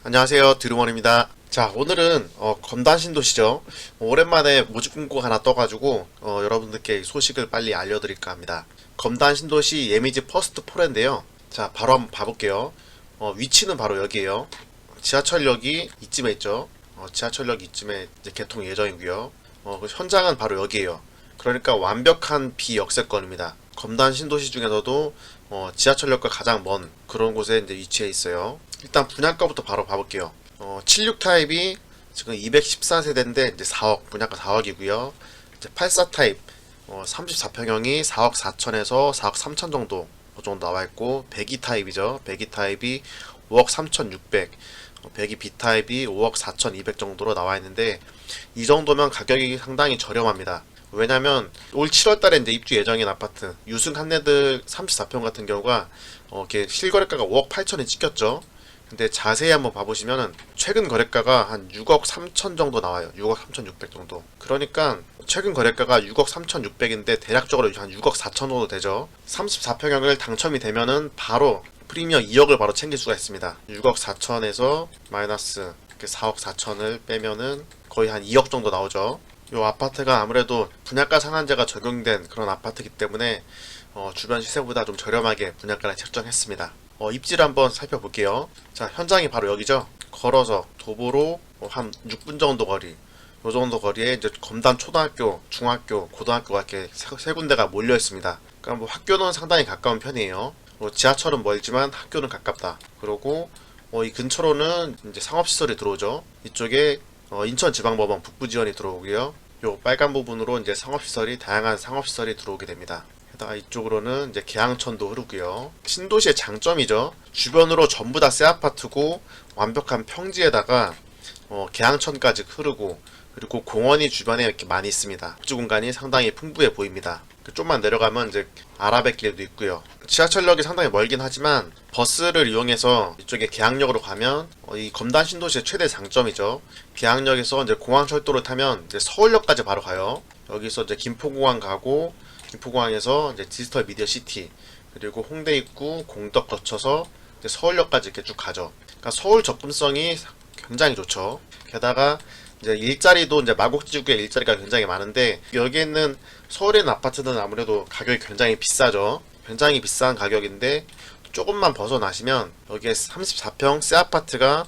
안녕하세요, 드루먼입니다. 자, 오늘은 검단 신도시죠. 오랜만에 모집 공고가 하나 떠가지고 여러분들께 소식을 빨리 알려드릴까 합니다. 검단 신도시 예미지 퍼스트 4인데요. 자, 바로 한번 봐볼게요. 위치는 바로 여기에요. 지하철역이 이쯤에 있죠. 지하철역 이쯤에 이제 개통 예정이고요. 그 현장은 바로 여기에요. 그러니까 완벽한 비역세권입니다. 검단 신도시 중에서도 지하철역과 가장 먼 그런 곳에 이제 위치해 있어요. 일단 분양가부터 바로 봐볼게요. 76 타입이 지금 214세대인데 이제 4억, 분양가 4억이고요. 이제 84 타입 34평형이 4억 4천에서 4억 3천 정도 그 정도 나와 있고, 102 타입이죠. 102 타입이 5억 3,600, 102 B 타입이 5억 4,200 정도로 나와 있는데, 이 정도면 가격이 상당히 저렴합니다. 왜냐면 올 7월달에 이제 입주 예정인 아파트 유승 한내들 34평 같은 경우가 이렇게 실거래가가 5억 8천에 찍혔죠. 근데 자세히 한번 봐보시면은 최근 거래가가 한 6억 3천 정도 나와요. 6억 3,600 정도. 그러니까 최근 거래가가 6억 3,600인데 대략적으로 한 6억 4천 정도 되죠. 34평형을 당첨이 되면은 바로 프리미엄 2억을 바로 챙길 수가 있습니다. 6억 4천에서 마이너스 4억 4천을 빼면은 거의 한 2억 정도 나오죠. 이 아파트가 아무래도 분양가 상한제가 적용된 그런 아파트이기 때문에 주변 시세보다 좀 저렴하게 분양가를 책정했습니다. 입지를 한번 살펴볼게요. 자, 현장이 바로 여기죠. 걸어서 도보로 한 6분 정도 거리, 요 정도 거리에 이제 검단 초등학교, 중학교, 고등학교가 이렇게 세 군데가 몰려 있습니다. 그러니까 뭐 학교는 상당히 가까운 편이에요. 지하철은 멀지만 학교는 가깝다. 그리고 이 근처로는 이제 상업시설이 들어오죠. 이쪽에 인천지방법원 북부지원이 들어오고요. 요 빨간 부분으로 이제 상업시설이, 다양한 상업시설이 들어오게 됩니다. 게다가 이쪽으로는 이제 계양천도 흐르고요. 신도시의 장점이죠. 주변으로 전부 다 새 아파트고 완벽한 평지에다가 계양천까지 흐르고, 그리고 공원이 주변에 이렇게 많이 있습니다. 복지 공간이 상당히 풍부해 보입니다. 좀만 내려가면 이제 아라뱃길도 있고요. 지하철역이 상당히 멀긴 하지만 버스를 이용해서 이쪽에 계양역으로 가면 이 검단 신도시의 최대 장점이죠. 계양역에서 이제 공항철도를 타면 이제 서울역까지 바로 가요. 여기서 이제 김포공항 가고, 김포공항에서 이제 디지털 미디어 시티, 그리고 홍대 입구, 공덕 거쳐서 이제 서울역까지 이렇게 쭉 가죠. 그러니까 서울 접근성이 굉장히 좋죠. 게다가 이제 일자리도 이제 마곡지구에 일자리가 굉장히 많은데, 여기에 있는 서울에 있는 아파트는 아무래도 가격이 굉장히 비싸죠. 굉장히 비싼 가격인데 조금만 벗어나시면 여기에 34평 새 아파트가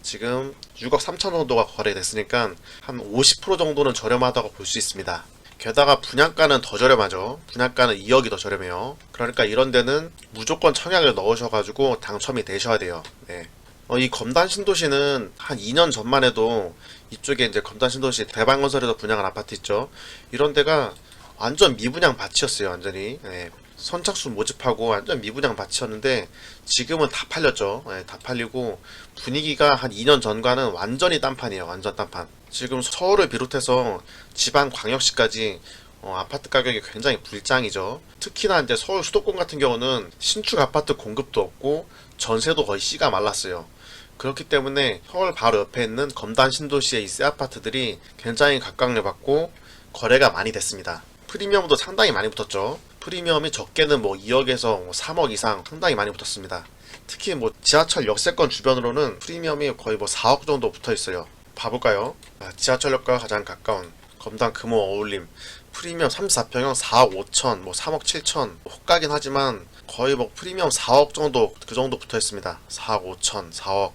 지금 6억 3천 정도가 거래됐으니까 한 50% 정도는 저렴하다고 볼 수 있습니다. 게다가 분양가는 더 저렴하죠. 분양가는 2억이 더 저렴해요. 그러니까 이런 데는 무조건 청약을 넣으셔가지고 당첨이 되셔야 돼요. 네. 이 검단 신도시는 한 2년 전만 해도 이쪽에 이제 검단 신도시 대방건설에서 분양한 아파트 있죠. 이런 데가 완전 미분양 밭이었어요. 완전히. 네. 선착순 모집하고 완전 미분양 밭이었는데 지금은 다 팔렸죠. 네, 다 팔리고 분위기가 한 2년 전과는 완전히 딴판이에요. 완전 딴판. 지금 서울을 비롯해서 지방 광역시까지 아파트 가격이 굉장히 불장이죠. 특히나 이제 서울 수도권 같은 경우는 신축 아파트 공급도 없고 전세도 거의 씨가 말랐어요. 그렇기 때문에 서울 바로 옆에 있는 검단 신도시의 이 새 아파트들이 굉장히 각광을 받고 거래가 많이 됐습니다. 프리미엄도 상당히 많이 붙었죠. 프리미엄이 적게는 뭐 2억에서 3억 이상 상당히 많이 붙었습니다. 특히 뭐 지하철 역세권 주변으로는 프리미엄이 거의 뭐 4억 정도 붙어 있어요. 봐볼까요? 지하철역과 가장 가까운 검단 금호 어울림 프리미엄 34평형 4억 5천, 뭐 3억 7천, 혹가긴 하지만 거의 뭐 프리미엄 4억 정도, 그 정도 붙어 있습니다. 4억 5천, 4억.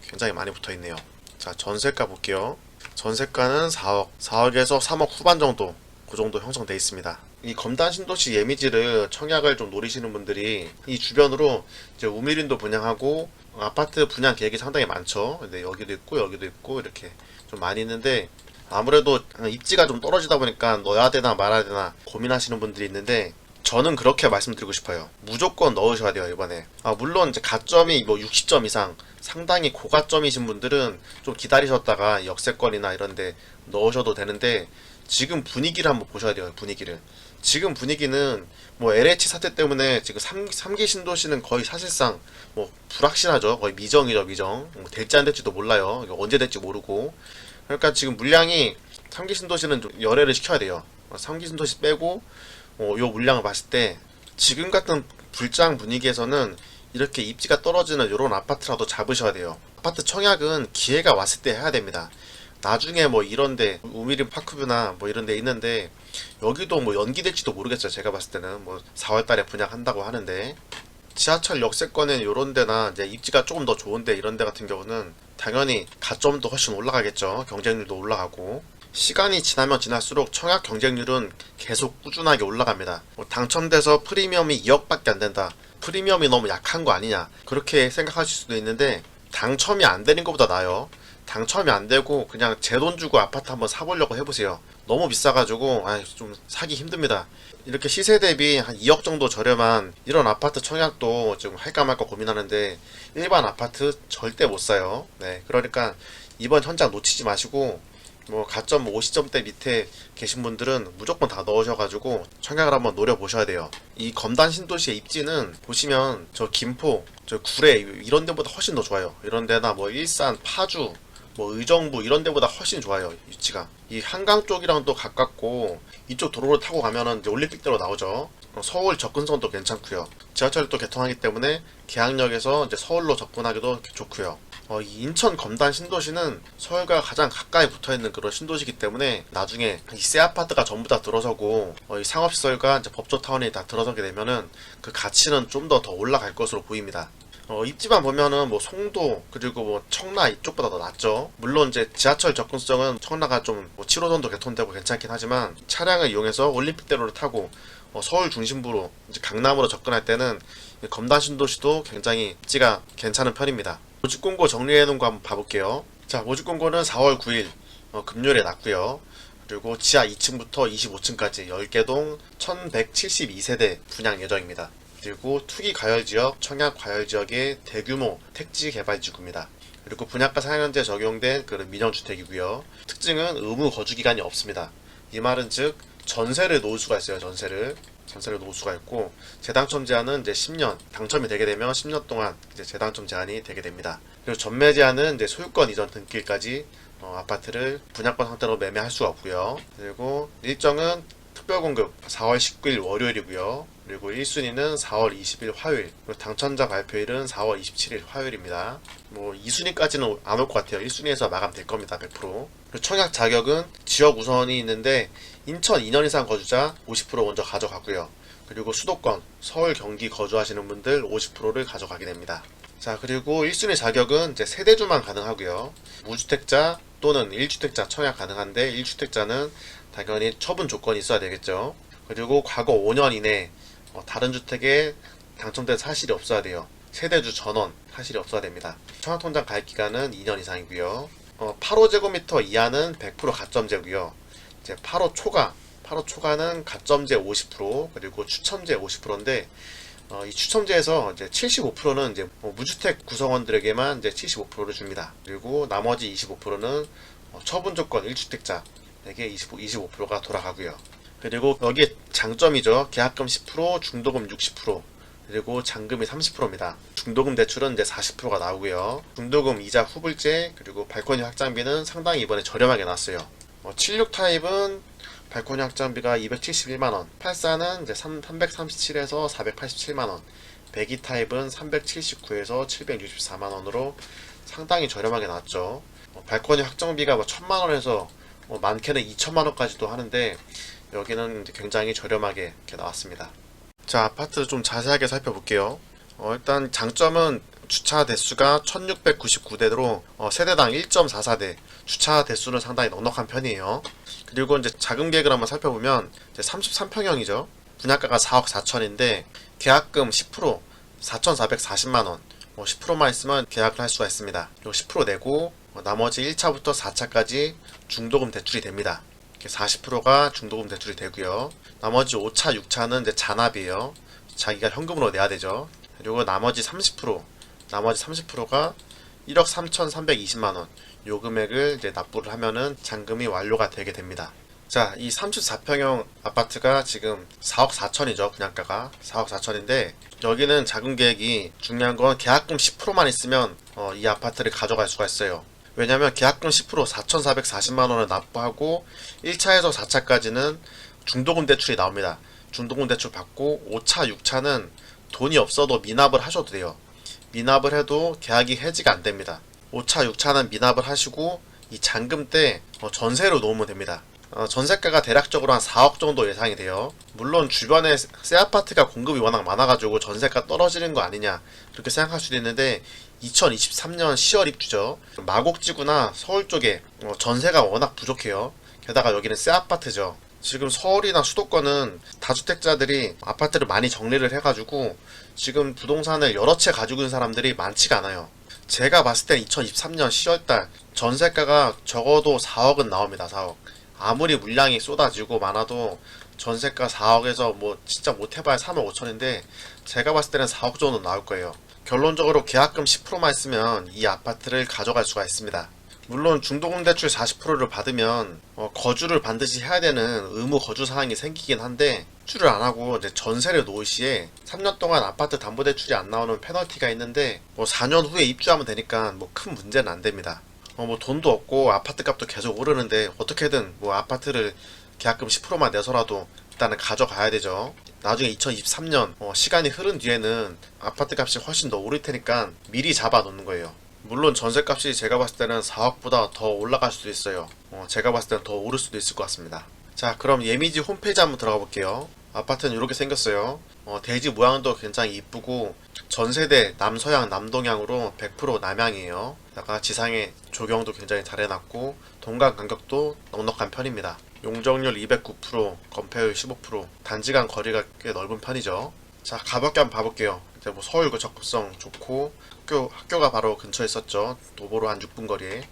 굉장히 많이 붙어 있네요. 자, 전세가 볼게요. 전세가는 4억에서 3억 후반 정도, 그 정도 형성되어 있습니다. 이 검단 신도시 예미지를 청약을 좀 노리시는 분들이 이 주변으로 이제 우미린도 분양하고 아파트 분양 계획이 상당히 많죠. 근데 여기도 있고 여기도 있고 이렇게 좀 많이 있는데, 아무래도 입지가 좀 떨어지다 보니까 넣어야 되나 말아야 되나 고민하시는 분들이 있는데, 저는 그렇게 말씀드리고 싶어요. 무조건 넣으셔야 돼요, 이번에. 물론 이제 가점이 뭐 60점 이상 상당히 고가점이신 분들은 좀 기다리셨다가 역세권이나 이런데 넣으셔도 되는데, 지금 분위기를 한번 보셔야 돼요. 분위기를. 지금 분위기는 뭐 LH 사태 때문에 지금 3기 신도시는 거의 사실상 뭐 불확실하죠. 거의 미정이죠, 미정. 뭐 될지 안 될지도 몰라요. 언제 될지 모르고. 그러니까 지금 물량이 3기 신도시는 좀 열애를 시켜야 돼요. 3기 신도시 빼고 요 물량을 봤을 때 지금 같은 불장 분위기에서는 이렇게 입지가 떨어지는 이런 아파트라도 잡으셔야 돼요. 아파트 청약은 기회가 왔을 때 해야 됩니다. 나중에 뭐 이런데 우미림 파크뷰나 뭐 이런데 있는데 여기도 뭐 연기될지도 모르겠어요. 제가 봤을 때는 뭐 4월달에 분양한다고 하는데, 지하철 역세권엔 이런 데나 이제 입지가 조금 더 좋은데 이런 데 같은 경우는 당연히 가점도 훨씬 올라가겠죠. 경쟁률도 올라가고. 시간이 지나면 지날수록 청약 경쟁률은 계속 꾸준하게 올라갑니다. 뭐 당첨돼서 프리미엄이 2억밖에 안 된다, 프리미엄이 너무 약한 거 아니냐, 그렇게 생각하실 수도 있는데, 당첨이 안 되는 것보다 나아요. 당첨이 안 되고 그냥 제 돈 주고 아파트 한번 사보려고 해보세요. 너무 비싸가지고 좀 사기 힘듭니다. 이렇게 시세 대비 한 2억 정도 저렴한 이런 아파트 청약도 지금 할까 말까 고민하는데, 일반 아파트 절대 못 사요. 네, 그러니까 이번 현장 놓치지 마시고, 뭐 가점 50점대 밑에 계신 분들은 무조건 다 넣으셔가지고 청약을 한번 노려보셔야 돼요. 이 검단 신도시의 입지는 보시면 저 김포, 저 구례 이런 데보다 훨씬 더 좋아요. 이런 데나 뭐 일산, 파주, 뭐 의정부 이런 데보다 훨씬 좋아요. 위치가 이 한강 쪽이랑 또 가깝고, 이쪽 도로를 타고 가면은 이제 올림픽대로 나오죠. 서울 접근성도 괜찮고요. 지하철이 또 개통하기 때문에 계양역에서 이제 서울로 접근하기도 좋고요. 이 인천 검단 신도시는 서울과 가장 가까이 붙어있는 그런 신도시이기 때문에 나중에 이 새 아파트가 전부 다 들어서고 이 상업시설과 이제 법조타운이 다 들어서게 되면은 그 가치는 좀 더 올라갈 것으로 보입니다. 입지만 보면은 뭐 송도 그리고 뭐 청라 이쪽보다 더 낫죠. 물론 이제 지하철 접근성은 청라가 좀뭐 7호선도 개통되고 괜찮긴 하지만, 차량을 이용해서 올림픽대로를 타고 서울 중심부로 이제 강남으로 접근할 때는 검단 신도시도 굉장히 입지가 괜찮은 편입니다. 모집 공고 정리해 놓은 거 한번 봐볼게요. 자, 모집 공고는 4월 9일 금요일에 났고요. 그리고 지하 2층부터 25층까지 10개 동 1172세대 분양 예정입니다. 그리고 투기 과열지역, 청약 과열지역의 대규모 택지 개발지구입니다. 그리고 분양가 상한제 적용된 그런 민영주택이고요. 특징은 의무 거주 기간이 없습니다. 이 말은 즉 전세를 놓을 수가 있어요. 전세를 놓을 수가 있고, 재당첨 제한은 이제 10년, 당첨이 되게 되면 10년 동안 이제 재당첨 제한이 되게 됩니다. 그리고 전매 제한은 이제 소유권 이전 등기일까지 아파트를 분양권 상태로 매매할 수가 없고요. 그리고 일정은 특별공급 4월 19일 월요일이고요. 그리고 1순위는 4월 20일 화요일, 그리고 당첨자 발표일은 4월 27일 화요일입니다. 뭐 2순위까지는 안 올 것 같아요. 1순위에서 마감될 겁니다. 100%. 그리고 청약 자격은 지역 우선이 있는데 인천 2년 이상 거주자 50% 먼저 가져가고요. 그리고 수도권, 서울, 경기 거주하시는 분들 50%를 가져가게 됩니다. 자, 그리고 1순위 자격은 이제 세대주만 가능하고요. 무주택자 또는 1주택자 청약 가능한데, 1주택자는 당연히 처분 조건이 있어야 되겠죠. 그리고 과거 5년 이내 다른 주택에 당첨된 사실이 없어야 돼요. 세대주 전원 사실이 없어야 됩니다. 청약통장 가입 기간은 2년 이상이고요. 8호제곱미터 이하는 100% 가점제고요. 이제 8호 초과는 가점제 50%, 그리고 추첨제 50%인데, 이 추첨제에서 이제 75%는 이제 무주택 구성원들에게만 이제 75%를 줍니다. 그리고 나머지 25%는 처분 조건 1주택자에게 25%가 돌아가고요. 그리고 여기에 장점이죠. 계약금 10%, 중도금 60%, 그리고 잔금이 30%입니다. 중도금 대출은 이제 40%가 나오고요. 중도금 이자 후불제, 그리고 발코니 확장비는 상당히 이번에 저렴하게 나왔어요. 76 타입은 발코니 확장비가 271만원, 84는 이제 337에서 487만원, 102 타입은 379에서 764만원으로 상당히 저렴하게 나왔죠. 발코니 확장비가 1000만원에서 많게는 2000만원까지도 하는데, 여기는 굉장히 저렴하게 이렇게 나왔습니다. 자, 아파트 좀 자세하게 살펴볼게요. 일단 장점은 주차 대수가 1699대로 세대당 1.44대, 주차 대수는 상당히 넉넉한 편이에요. 그리고 이제 자금 계획을 한번 살펴보면 이제 33평형이죠. 분양가가 4억 4천인데 계약금 10%, 4,440만원, 10%만 있으면 계약을 할 수가 있습니다. 그리고 10% 내고 나머지 1차부터 4차까지 중도금 대출이 됩니다. 40%가 중도금 대출이 되고요. 나머지 5차, 6차는 이제 잔압이에요. 자기가 현금으로 내야 되죠. 그리고 나머지 30%가 1억 3,320만원, 요 금액을 이제 납부를 하면은 잔금이 완료가 되게 됩니다. 자, 이 34평형 아파트가 지금 4억 4천이죠. 분양가가 4억 4천인데, 여기는 자금 계획이 중요한 건 계약금 10%만 있으면 이 아파트를 가져갈 수가 있어요. 왜냐면 계약금 10% 4,440만원을 납부하고 1차에서 4차까지는 중도금 대출이 나옵니다. 중도금 대출 받고 5차, 6차는 돈이 없어도 미납을 하셔도 돼요. 미납을 해도 계약이 해지가 안 됩니다. 5차, 6차는 미납을 하시고 이 잔금 때 전세로 놓으면 됩니다. 전세가가 대략적으로 한 4억 정도 예상이 돼요. 물론 주변에 새 아파트가 공급이 워낙 많아가지고 전세가 떨어지는 거 아니냐 그렇게 생각할 수도 있는데 2023년 10월 입주죠. 마곡지구나 서울 쪽에 전세가 워낙 부족해요. 게다가 여기는 새 아파트죠. 지금 서울이나 수도권은 다주택자들이 아파트를 많이 정리를 해가지고 지금 부동산을 여러 채 가지고 있는 사람들이 많지가 않아요. 제가 봤을 때 2023년 10월달 전세가가 적어도 4억은 나옵니다. 4억. 아무리 물량이 쏟아지고 많아도 전세가 4억에서 뭐 진짜 못해봐야 3억 5천인데 제가 봤을 때는 4억 정도 나올 거예요. 결론적으로 계약금 10%만 있으면 이 아파트를 가져갈 수가 있습니다. 물론 중도금대출 40%를 받으면 거주를 반드시 해야 되는 의무 거주 사항이 생기긴 한데 출을 안 하고 이제 전세를 놓을 시에 3년 동안 아파트 담보대출이 안 나오는 페널티가 있는데 뭐 4년 후에 입주하면 되니까 뭐 큰 문제는 안 됩니다. 뭐 돈도 없고 아파트 값도 계속 오르는데 어떻게든 뭐 아파트를 계약금 10%만 내서라도 일단은 가져가야 되죠. 나중에 2023년 시간이 흐른 뒤에는 아파트 값이 훨씬 더 오를 테니까 미리 잡아 놓는 거예요. 물론 전세값이 제가 봤을 때는 4억보다 더 올라갈 수도 있어요. 제가 봤을 때는 더 오를 수도 있을 것 같습니다. 자, 그럼 예미지 홈페이지 한번 들어가 볼게요. 아파트는 이렇게 생겼어요. 대지 모양도 굉장히 이쁘고 전세대 남서양 남동향으로 100% 남향이에요. 다가 지상에 조경도 굉장히 잘 해놨고 동간 간격도 넉넉한 편입니다. 용적률 209%, 건폐율 15%, 단지 간 거리가 꽤 넓은 편이죠. 자, 가볍게 한번 봐볼게요. 이제 뭐 서울구 접근성 좋고 학교가 바로 근처에 있었죠. 도보로 한 6분 거리에.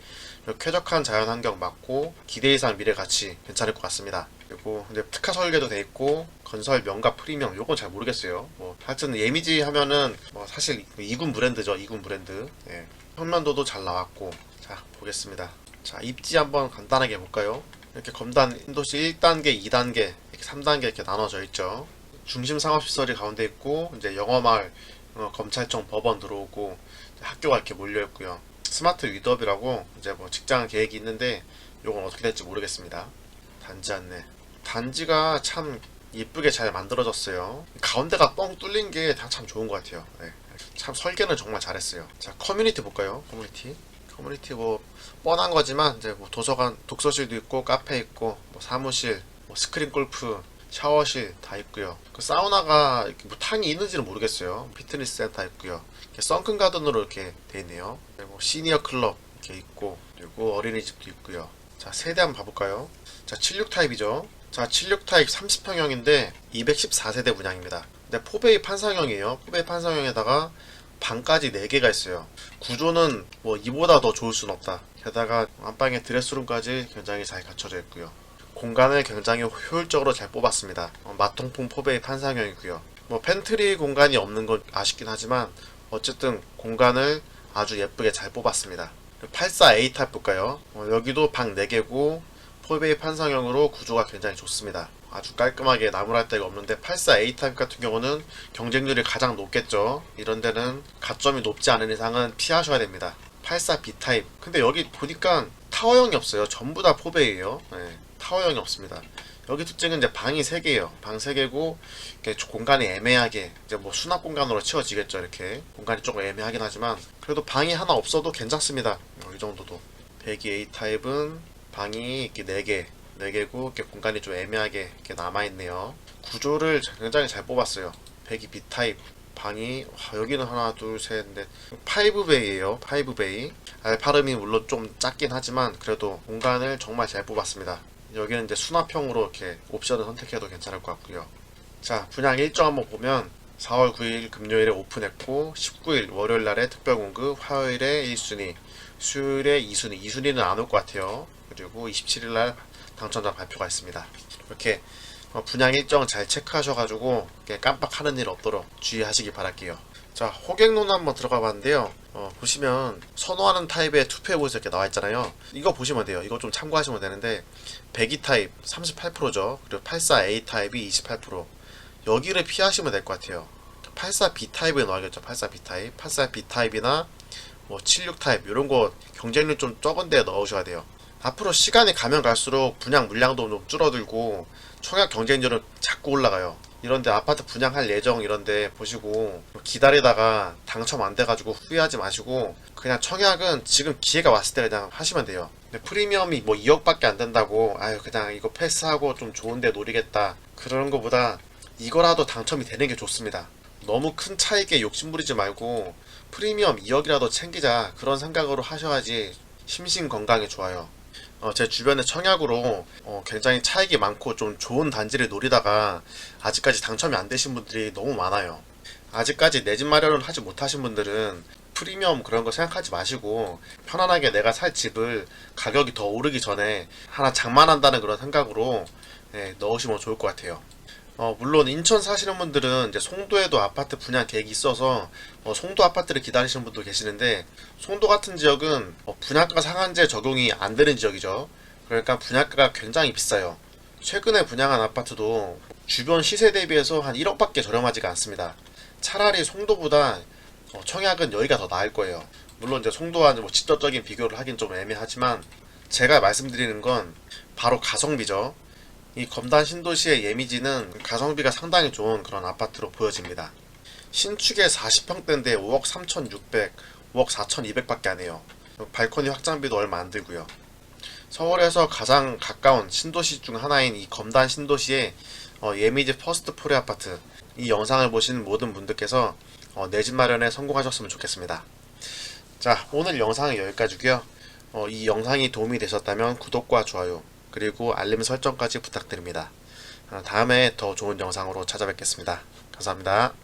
쾌적한 자연환경 맞고 기대 이상 미래 가치 괜찮을 것 같습니다. 그리고 이제 특화 설계도 돼 있고 건설 명가 프리미엄 요건 잘 모르겠어요. 뭐 하여튼 예미지 하면은 뭐 사실 2군 브랜드죠. 2군 브랜드. 예. 평면도도 잘 나왔고. 자, 보겠습니다. 자, 입지 한번 간단하게 볼까요? 이렇게 검단 신도시 1단계, 2단계, 이렇게 3단계 이렇게 나눠져 있죠. 중심 상업시설이 가운데 있고 이제 영어마을, 검찰청, 법원 들어오고 학교가 이렇게 몰려 있고요. 스마트 위드업이라고 이제 뭐 직장 계획이 있는데 요건 어떻게 될지 모르겠습니다. 단지 안내. 단지가 참 예쁘게 잘 만들어졌어요. 가운데가 뻥 뚫린 게 참 좋은 것 같아요. 네. 참 설계는 정말 잘했어요. 자, 커뮤니티 볼까요? 커뮤니티 뭐 뻔한 거지만 이제 뭐 도서관, 독서실도 있고 카페 있고 뭐 사무실, 뭐 스크린 골프, 샤워실 다 있고요. 그 사우나가 뭐 탕이 있는지는 모르겠어요. 피트니스 센터 있고요. 선큰 가든으로 이렇게 돼 있네요. 그리고 시니어 클럽 이렇게 있고 그리고 어린이집도 있고요. 자, 세대 한번 봐볼까요? 자, 76 타입이죠. 자, 76 타입 30평형인데 214세대 분양입니다. 근데 포베이 판상형이에요. 포베이 판상형에다가 방까지 4개가 있어요. 구조는 뭐 이보다 더 좋을 순 없다. 게다가 안방에 드레스룸까지 굉장히 잘 갖춰져 있고요. 공간을 굉장히 효율적으로 잘 뽑았습니다. 마통풍 포베이 판상형이고요. 뭐 팬트리 공간이 없는 건 아쉽긴 하지만 어쨌든 공간을 아주 예쁘게 잘 뽑았습니다. 84A 타입 볼까요? 여기도 방 4개고 포베이 판상형으로 구조가 굉장히 좋습니다. 아주 깔끔하게 나무랄 데가 없는데 84A 타입 같은 경우는 경쟁률이 가장 높겠죠. 이런 데는 가점이 높지 않은 이상은 피하셔야 됩니다. 84B 타입. 근데 여기 보니까 타워형이 없어요. 전부 다 포베이에요. 네, 타워형이 없습니다. 여기 특징은 이제 방이 3개예요. 방 3개고 공간이 애매하게 이제 뭐 수납 공간으로 채워지겠죠. 이렇게 공간이 조금 애매하긴 하지만 그래도 방이 하나 없어도 괜찮습니다. 이 정도도. 102A 타입은 방이 이렇게 4개고 이렇게 공간이 좀 애매하게 이렇게 남아있네요. 구조를 굉장히 잘 뽑았어요. 102B 타입 방이 여기는 하나 둘셋넷 5베이에요. 5베이. 알파름이 물론 좀 작긴 하지만 그래도 공간을 정말 잘 뽑았습니다. 여기는 이제 수납형으로 이렇게 옵션을 선택해도 괜찮을 것 같고요. 자, 분양 일정 한번 보면 4월 9일 금요일에 오픈했고 19일 월요일날에 특별공급, 화요일에 1순위, 수요일에 2순위, 2순위는 안 올 것 같아요. 그리고 27일날 당첨자 발표가 있습니다. 이렇게 분양 일정 잘 체크하셔가지고 깜빡하는 일 없도록 주의하시기 바랄게요. 자, 호객론 한번 들어가 봤는데요. 보시면 선호하는 타입의 투표해보세요 이렇게 나와 있잖아요. 이거 보시면 돼요. 이거 좀 참고하시면 되는데 102 타입 38%죠. 그리고 84A 타입이 28%. 여기를 피하시면 될 것 같아요. 84B 타입에 넣어야겠죠. 84B 타입, 84B 타입이나 뭐 76 타입 이런 거 경쟁률 좀 적은 데에 넣으셔야 돼요. 앞으로 시간이 가면 갈수록 분양 물량도 좀 줄어들고 청약 경쟁률은 자꾸 올라가요. 이런데 아파트 분양할 예정 이런데 보시고 기다리다가 당첨 안 돼가지고 후회하지 마시고 그냥 청약은 지금 기회가 왔을 때 그냥 하시면 돼요. 근데 프리미엄이 뭐 2억밖에 안 된다고 아유 그냥 이거 패스하고 좀 좋은데 노리겠다 그러는 것보다 이거라도 당첨이 되는 게 좋습니다. 너무 큰 차익에 욕심부리지 말고 프리미엄 2억이라도 챙기자 그런 생각으로 하셔야지 심신 건강에 좋아요. 제 주변에 청약으로 굉장히 차익이 많고 좀 좋은 단지를 노리다가 아직까지 당첨이 안 되신 분들이 너무 많아요. 아직까지 내 집 마련을 하지 못하신 분들은 프리미엄 그런 거 생각하지 마시고 편안하게 내가 살 집을 가격이 더 오르기 전에 하나 장만한다는 그런 생각으로 넣으시면 좋을 것 같아요. 물론 인천 사시는 분들은 이제 송도에도 아파트 분양 계획이 있어서 송도 아파트를 기다리시는 분도 계시는데 송도 같은 지역은 분양가 상한제 적용이 안 되는 지역이죠. 그러니까 분양가가 굉장히 비싸요. 최근에 분양한 아파트도 주변 시세 대비해서 한 1억밖에 저렴하지가 않습니다. 차라리 송도보다 청약은 여기가 더 나을 거예요. 물론 이제 송도와 뭐 직접적인 비교를 하긴 좀 애매하지만 제가 말씀드리는 건 바로 가성비죠. 이 검단 신도시의 예미지는 가성비가 상당히 좋은 그런 아파트로 보여집니다. 신축에 40평대인데 5억 3,600, 5억 4,200밖에 안 해요. 발코니 확장비도 얼마 안 들고요. 서울에서 가장 가까운 신도시 중 하나인 이 검단 신도시의 예미지 퍼스트 프레 아파트, 이 영상을 보신 모든 분들께서 내 집 마련에 성공하셨으면 좋겠습니다. 자, 오늘 영상은 여기까지고요. 이 영상이 도움이 되셨다면 구독과 좋아요 그리고 알림 설정까지 부탁드립니다. 다음에 더 좋은 영상으로 찾아뵙겠습니다. 감사합니다.